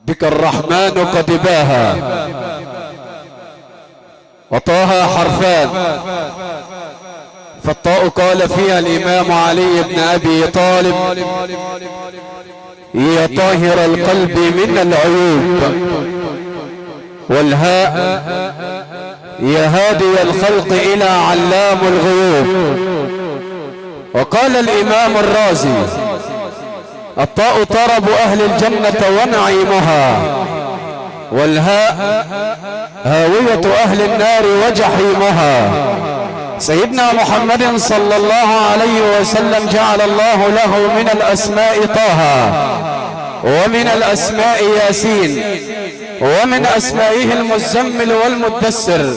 بك الرحمن قد باها، وطه حرفان، فالطاء قال فيها الإمام علي بن أبي طالب: يا طاهر القلب من العيوب، والهاء يا هادي الخلق إلى علام الغيوب. وقال الإمام الرازي: الطاء طرب أهل الجنة ونعيمها، والهاء هاوية أهل النار وجحيمها. سيدنا محمد صلى الله عليه وسلم جعل الله له من الأسماء طه، ومن الأسماء ياسين، ومن أسمائه المزمل والمدثر،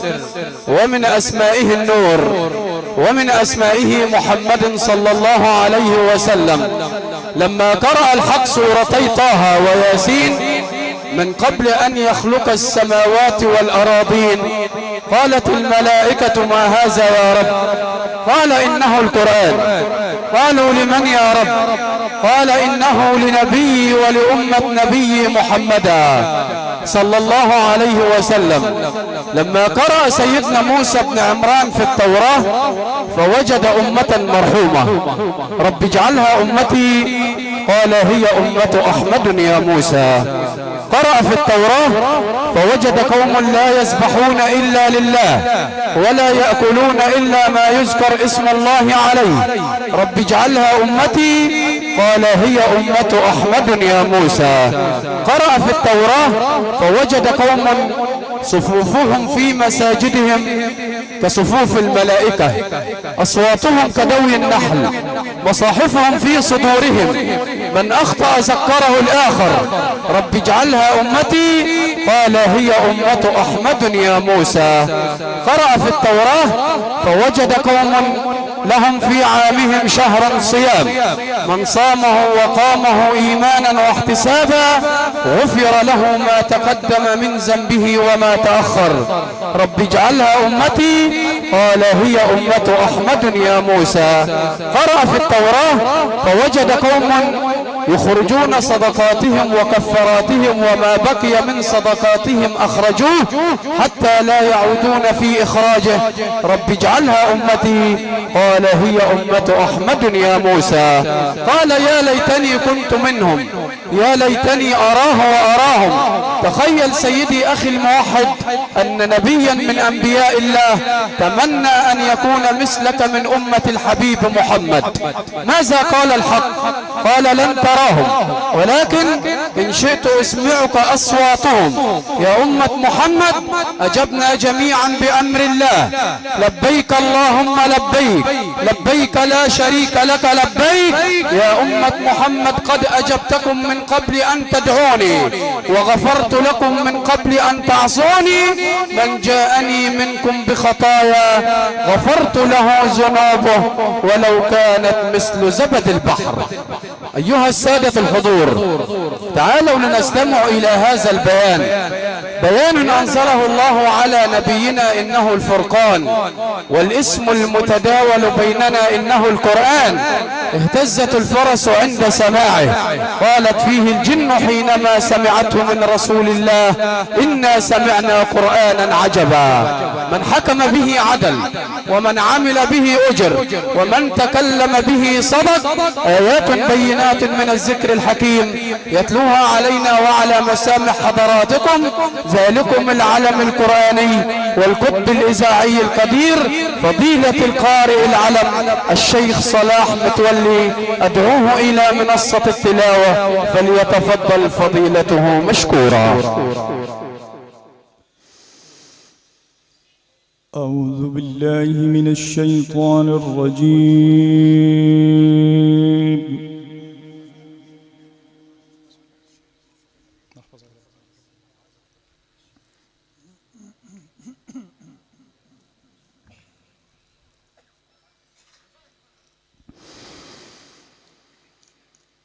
ومن أسمائه النور، ومن أسمائه محمد صلى الله عليه وسلم. لما قرأ الحق سورتي طه وياسين من قبل أن يخلق السماوات والأراضين، قالت الملائكة: ما هذا يا رب؟ قال: إنه القرآن. قالوا: لمن يا رب؟ قال: إنه لنبي ولأمة نبي محمدا صلى الله عليه وسلم. لما قرأ سيدنا موسى بن عمران في التوراة فوجد أمة مرحومة: رب اجعلها أمتي، قال: هي أمة أحمد يا موسى. قرأ في التوراة فوجد قوم لا يسبحون إلا لله ولا يأكلون إلا ما يذكر اسم الله عليه: رب اجعلها أمتي، قال: هي أمة أحمد يا موسى. قرأ في التوراة فوجد قوم صفوفهم في مساجدهم كصفوف الملائكة، أصواتهم كدوي النحل، مصاحفهم في صدورهم، من أخطأ ذكره الآخر: رب اجعلها أمتي، قال: هي أمة أحمد يا موسى. قرأ في التوراة فوجد قوم لهم في عامهم شهرا صيام، من صامه وقامه إيمانا واحتسابا غفر له ما تقدم من ذنبه وما تأخر: رب اجعلها أمتي، قال: هي أمة أحمد يا موسى. قرأ في التوراة فوجد قوم يخرجون صدقاتهم وكفاراتهم وما بقي من صدقاتهم أخرجوه حتى لا يعودون في إخراجه: رب اجعلها أمتي، قال: هي أمة أحمد يا موسى. قال: يا ليتني كنت منهم، يا ليتني أراه وأراهم. تخيل سيدي أخي الموحد أن نبيا من أنبياء الله تمنى أن يكون مثلك من أمة الحبيب محمد. ماذا قال الحق؟ قال: لن تراهم، ولكن إن شئت أسمعك أصواتهم. يا أمة محمد، أجبنا جميعا بأمر الله: لبيك اللهم لبيك، لبيك لا شريك لك لبيك. يا أمة محمد، قد أجبتكم من قبل أن تدعوني، وغفرت لكم من قبل أن تعصوني. من جاءني منكم بخطايا غفرت له ذنوبه ولو كانت مثل زبد البحر. أيها السادة الحضور، تعالوا لنستمع إلى هذا البيان، بيان أنزله الله على نبينا إنه الفرقان، والاسم المتداول بيننا إنه القرآن. اهتزت الفرس عند سماعه، قالت فيه الجن حينما سمعته من رسول الله: إنا سمعنا قرآنا عجبا، من حكم به عدل، ومن عمل به أجر، ومن تكلم به صدق. آيات بينات من الذكر الحكيم يتلوها علينا وعلى مسامع حضراتكم ذلكم العلم القرآني والقطب الإذاعي القدير فضيلة القارئ العلم الشيخ صلاح متولي. أدعوه إلى منصة التلاوة فليتفضل فضيلته مشكورا. أعوذ بالله من الشيطان الرجيم.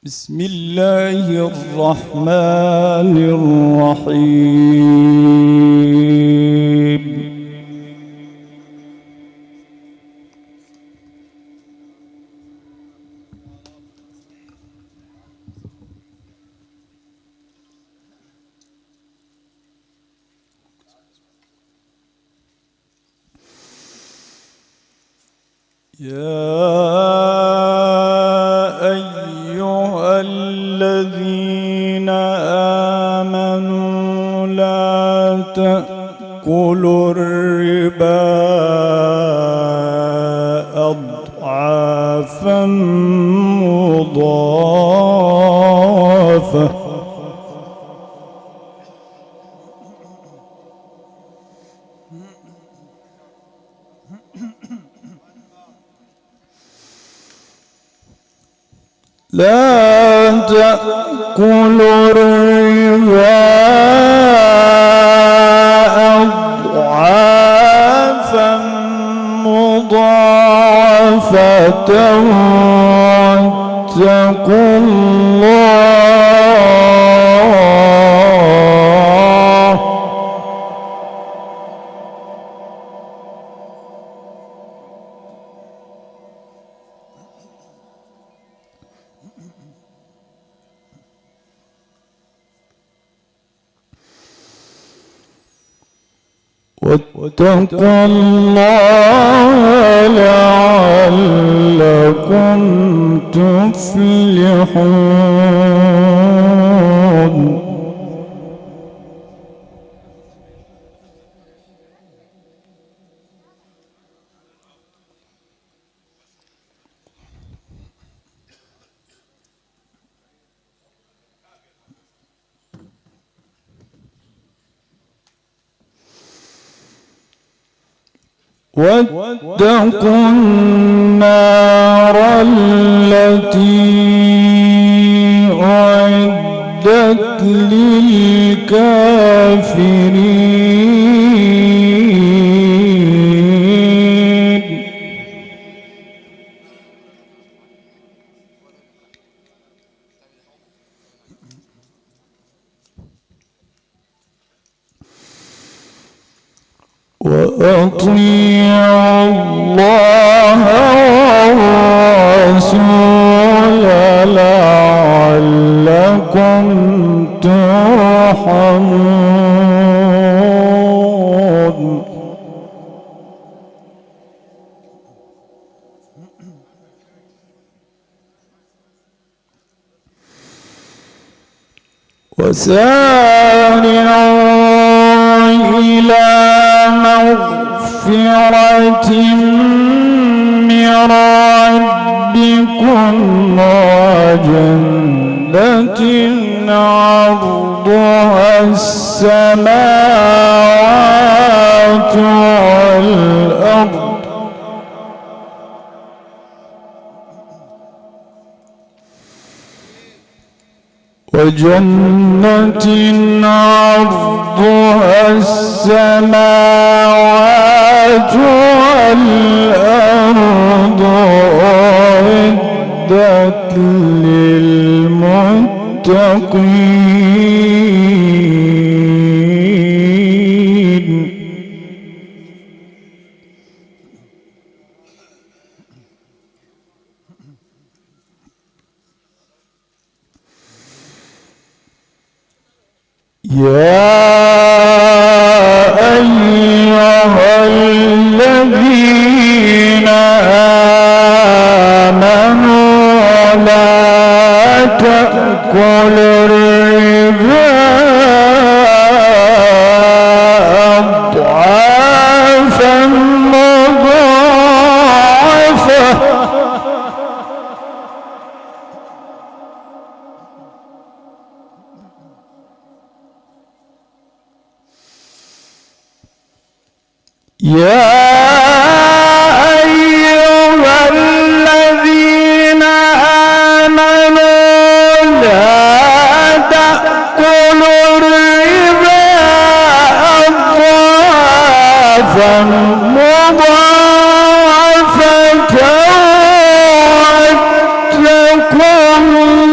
بسم الله الرحمن الرحيم. يا أيها الذين آمنوا لا تأكلوا الربا أضعافا مضاعفة لا تأكلوا الربا أضعافا مضاعفة واتقوا الله واتقوا الله لعلكم تفلحون واتقوا النار التي أعدت للكافرين وأطيعوا الله والرسول لعلكم ترحمون وسارعوا إلى مغفرة من ربكم وجنة عرضها السماوات والأرض وجنة عرضها السماوات والأرض أعدت للمتقين يا أيها الذين آمنوا لا تأكلوا الربا أضعافا مضاعفة يا أيها الذين آمنوا لا تأكلوا الربا أضعافا مضاعفة واتقوا الله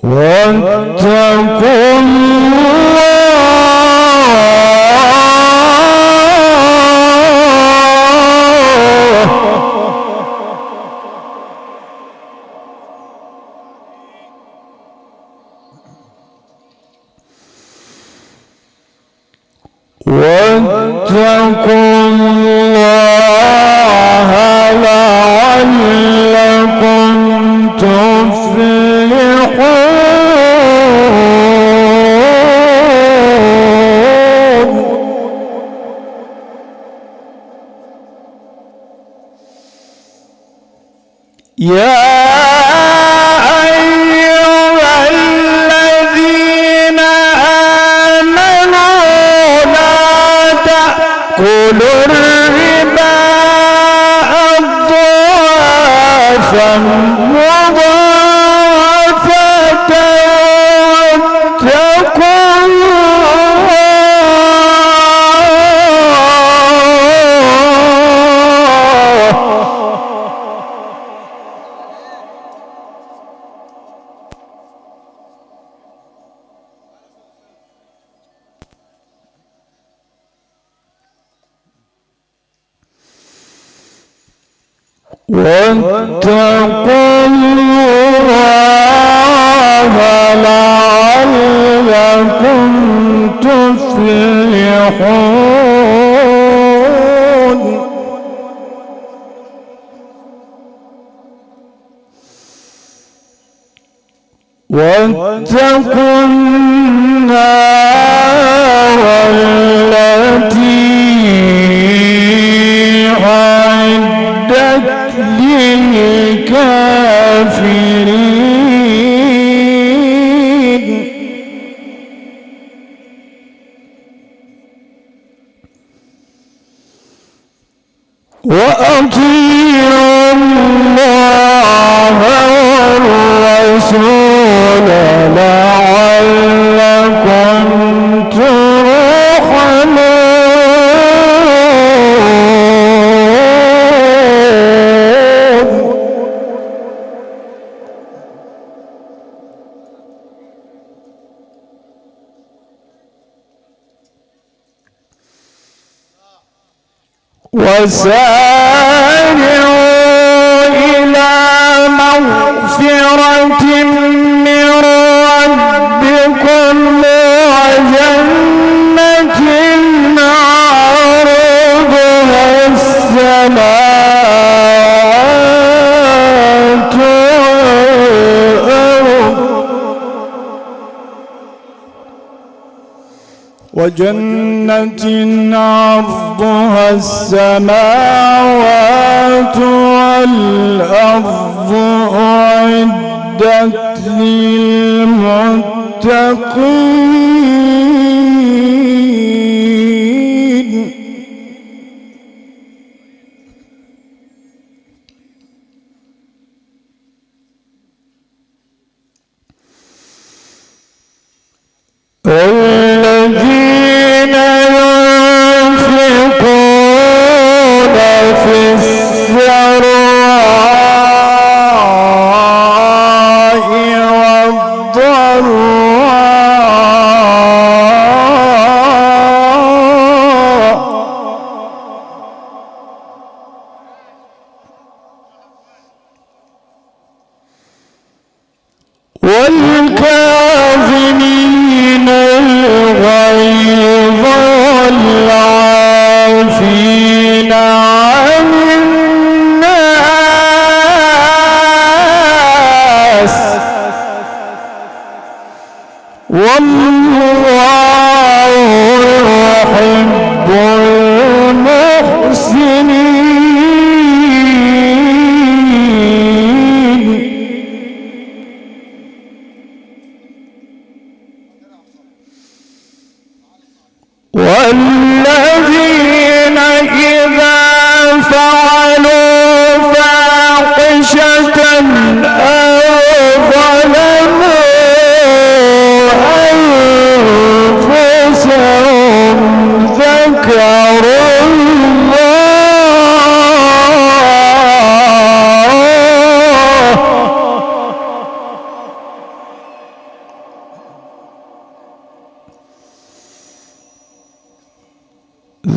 واتقوا الله لعلكم تفلحون. يا كلوا الربا أضعافا مضاعفة واتقوا الله لعلكم تفلحون. واتقوا النار التي أعدت للكافرين. وأطيعوا الله والرسول لعلكم ترحمون. وسارعوا إلى مغفرة من ربكم وجنة عرضها السماوات والأرض وجنة عرضها السماوات والأرض أعدت للمتقين. الذين ينفقون في السراء والضراء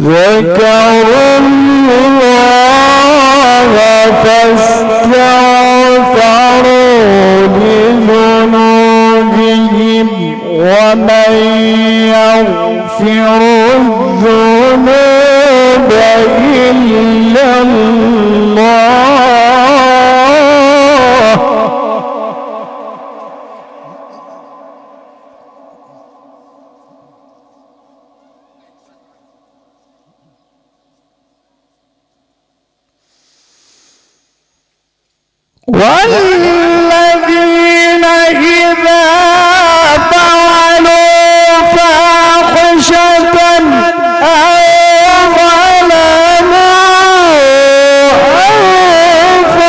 ذكروا الله فاستغفروا لذنوبهم ومن يغفر الذنوب إلا الله والذين إذا فعلوا فاحشة أو ظلموا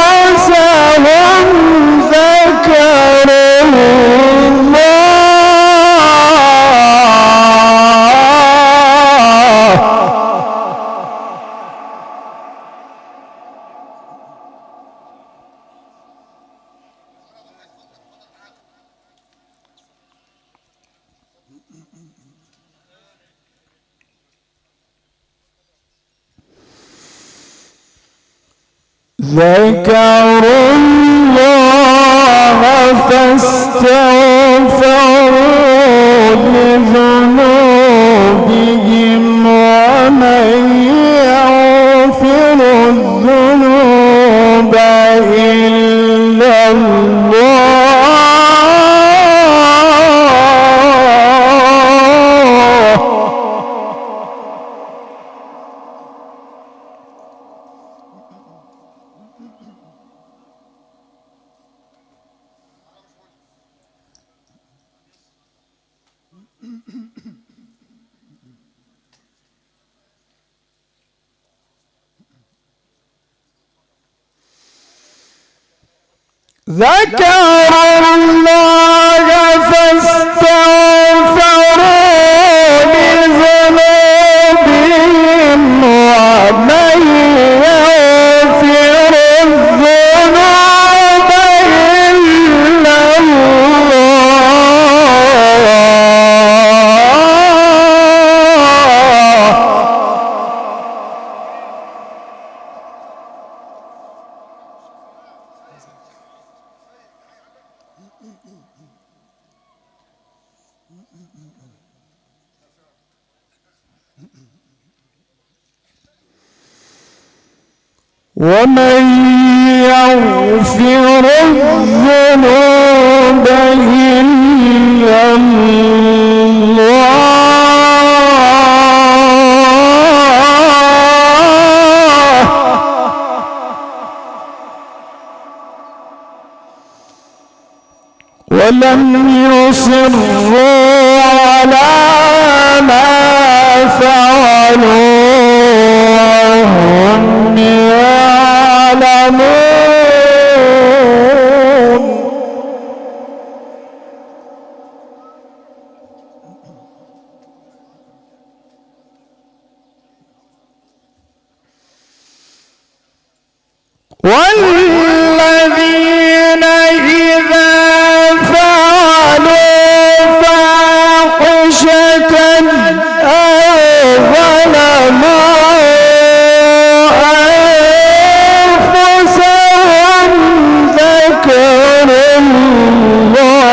أنفسهم ذكروا الله ذكروا الله فاستغفروا لذنوبهم ومن يغفر الذنوب إلا الله ذكروا الله فاستغفروا لذنوبهم ومن يغفر الذنوب إلا ومن يغفر الذنوب إلا الله ولم يصروا على ما فعلوا وهم يعلمون والذين إذا فعلوا فاحشة أو ظلموا أنفسهم ذكروا الله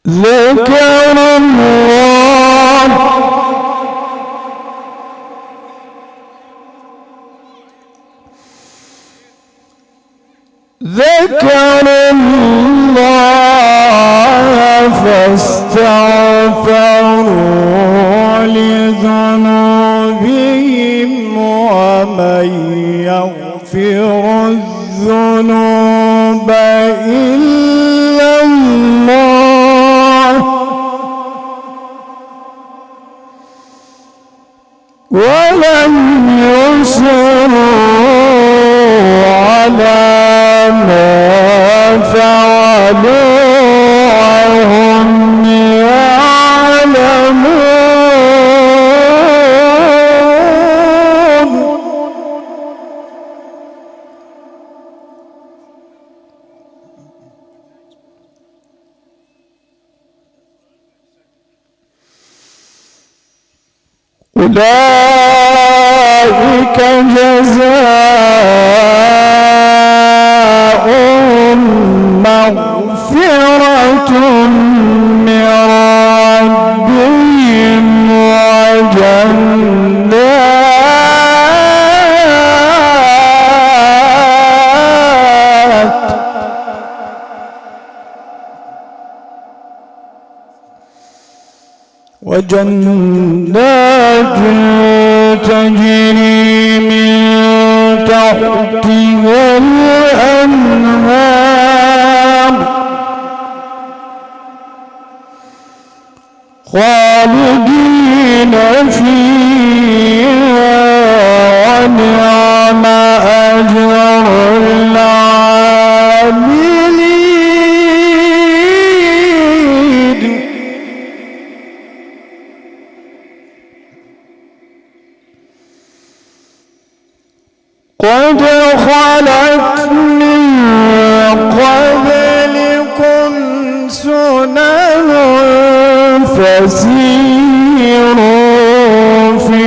ذكروا الله ذكروا الله فاستغفروا لذنوبهم ومن يغفر الذنوب إلا الله وهم يعلمون أولئك جزاؤهم مغفرة من ربهم وجنات تجري من تحتها الأنهار خالدين فيها ونعم أجر العاملين. قد خلت من قبلكم سنن فسيروا في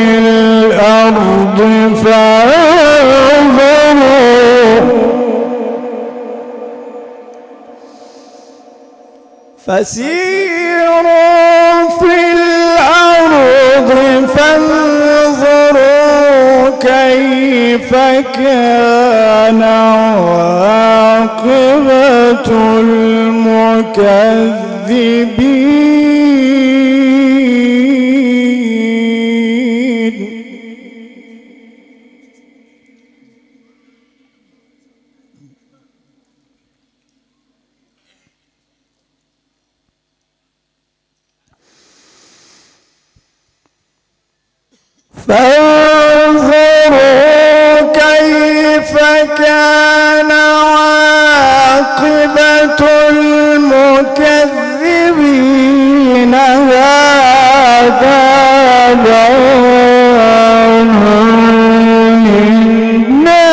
الأرض فانظروا كيف كان عاقبة المكذبين. فانظروا كيف كان عاقبة المكذبين. هذا بيان للناس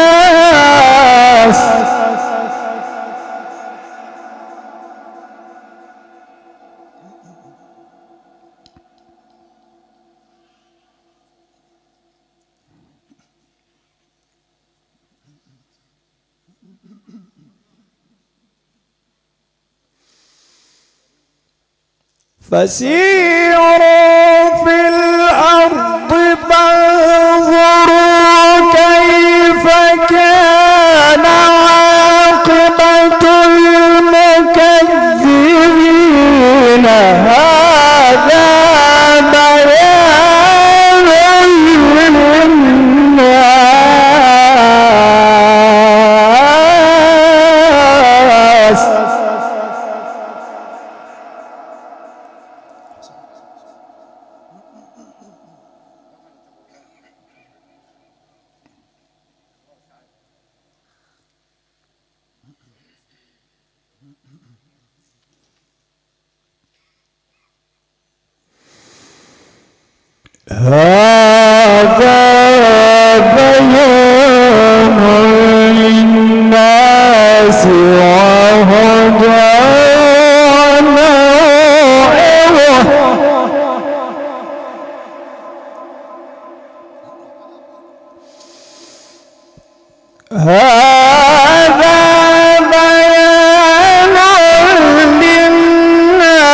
فسيروا في الأرض فانظروا كيف كان عاقبة المكذبين. هذا بيان للناس. هذا بيان للناس وهدى وموعظة. هذا بيان للناس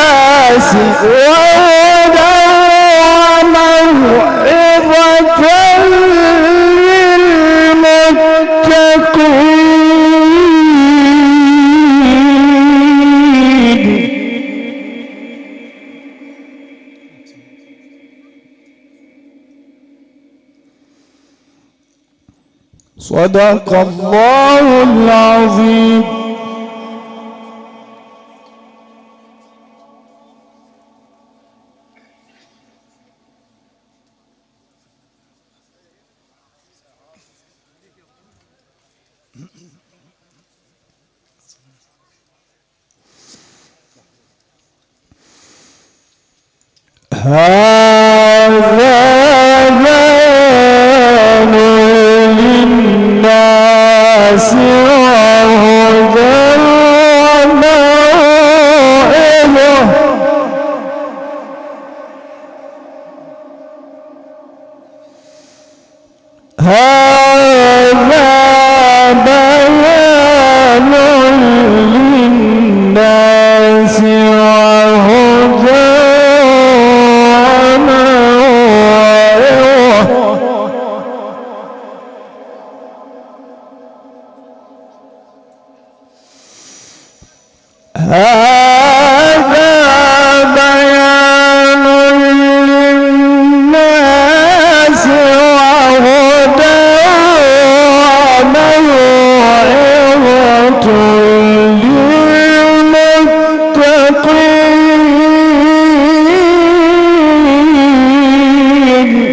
وهدى وموعظة للمتقين. صدق الله العظيم. هذا بيان للناس وهدى وموعظة هذا بيان للناس وهدى هذا بيان للناس وهدى وموعظة للمتقين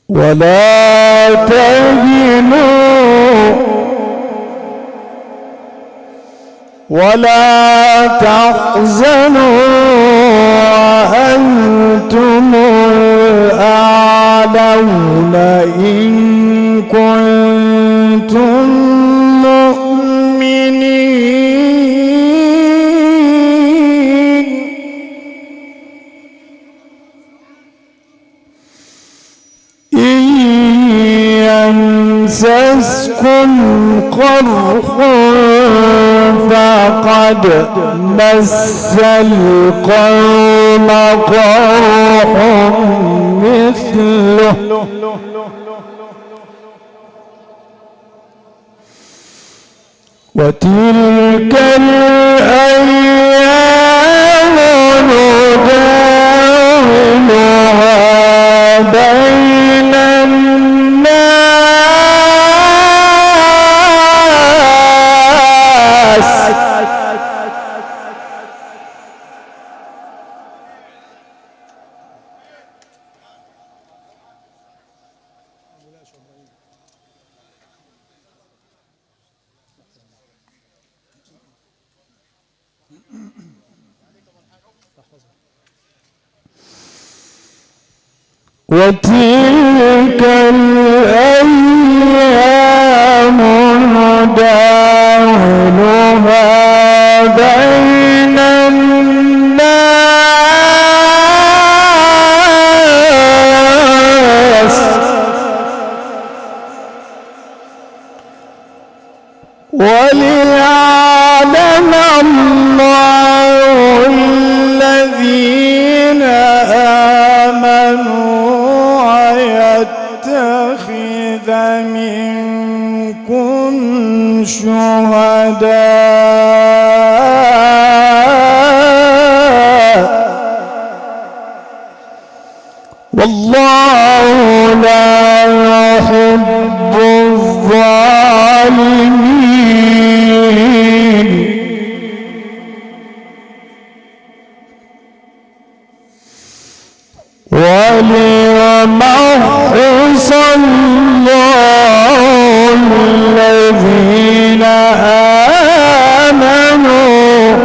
ولا تهنوا ولا تحزنوا وأنتم الأعلون إن كنتم مؤمنين إن يمسسكم قرح فقد مس القوم قرح مثله وتلك الأيام نداولها بين الناس وتلك الأيام نداولها بين الناس وليعلم الله الذين آمنوا ويتخذ منكم شهداء والله لا يحب الظالمين وليمحص الله الذين آمنوا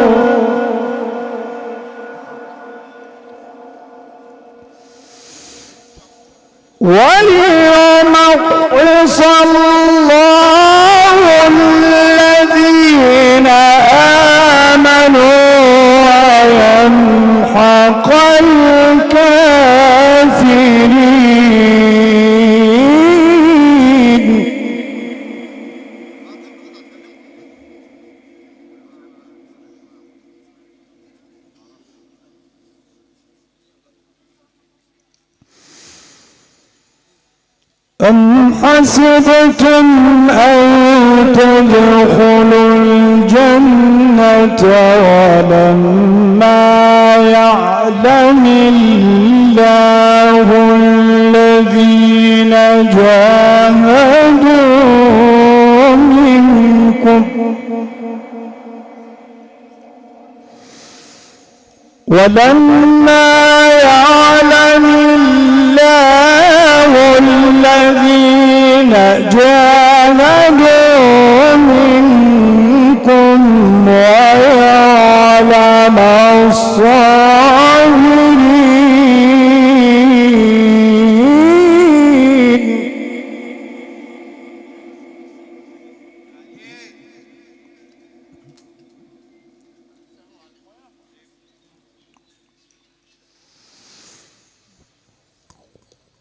وليمحص الله الذين آمنوا ويمحق الكافرين أم حسبتم أن تدخلوا الجنة ولما يعلم الله الذين جاهدوا منكم ولما يعلم الله الذين جاهدوا منكم ويعلم الصابرين.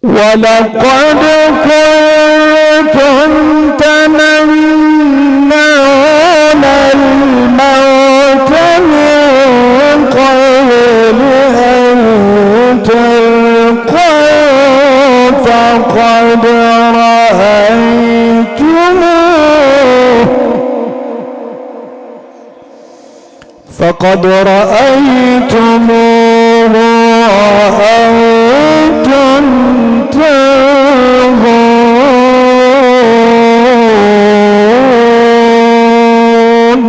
ولقد كنتم تمنون الموت من قبل أن تلقوا فقد رأيتموه وأنتم تنظرون.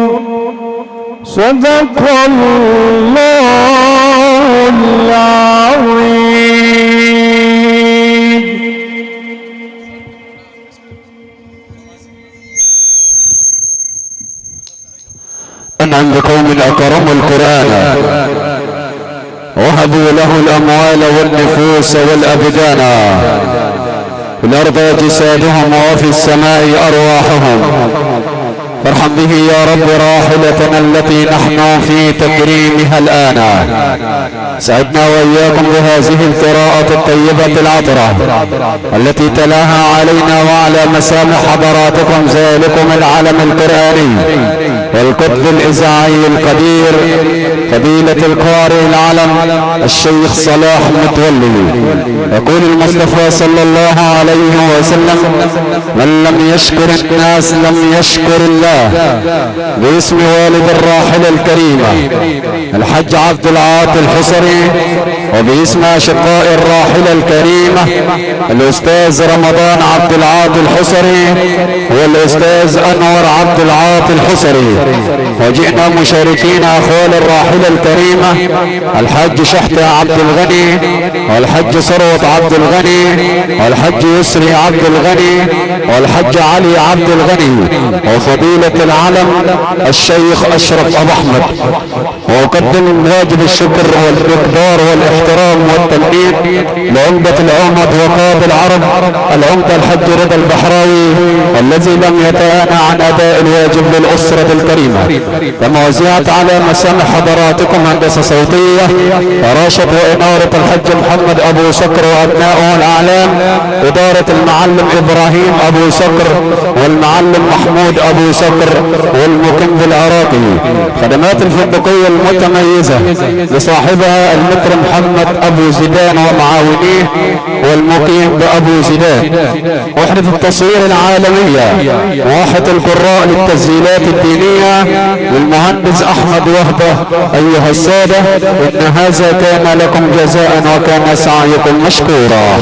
صدق الله العظيم. أنعم بقوم أكرموا القرآن وهبوا له الأموال والنفوس والأبدان، في الأرض أجسادهم وفي السماء أرواحهم. فارحم به يا رب راحلتنا التي نحن في تكريمها الآن. سعدنا وإياكم بهذه القراءة الطيبة العطرة التي تلاها علينا وعلى مسامع حضراتكم ذلكم العلم القرآني والقطب الإذاعي القدير فضيلة القارئ العلم الشيخ صلاح متولي. يقول المصطفى صلى الله عليه وسلم: من لم يشكر الناس لم يشكر الله. باسم والد الراحلة الكريمة الحج عبد العاطي الحصري، وباسم أشقاء الراحلة الكريمة الأستاذ رمضان عبد العاطي الحصري والأستاذ أنور عبد العاطي الحصري، وجئنا مشاركين أخوال الراحلة الكريمة الحج شحتة عبد الغني والحج ثروت عبد الغني والحج يسري عبد الغني والحج علي عبد الغني، وفضيلة العلم الشيخ أشرف أبو أحمد. وأقدم واجب الشكر والإقدار والاحترام والتلقين لعمدة العمد وقائد العرب العمدة الحج رضا البحراوي الذي لم يتأنى عن أداء الواجب للأسرة الكريمة. كما وزعت على مسامع حضراتكم هندسة صوتية وراشد وإنارة الحج محمد أبو صقر وأبنائه الأعلام، إدارة المعلم إبراهيم أبو صقر والمعلم محمود أبو صقر والمقيم بالعراقي. خدمات الفندقية المتميزة لصاحبها المتر محمد أبو زيدان ومعاونيه والمقيم بأبو زيدان. وحدة التصوير العالمية وواحة القراء للتسجيلات الدينية للمهندس أحمد وهبة. أيها السادة، إن هذا كان لكم جزاء وكان سعيكم مشكورا.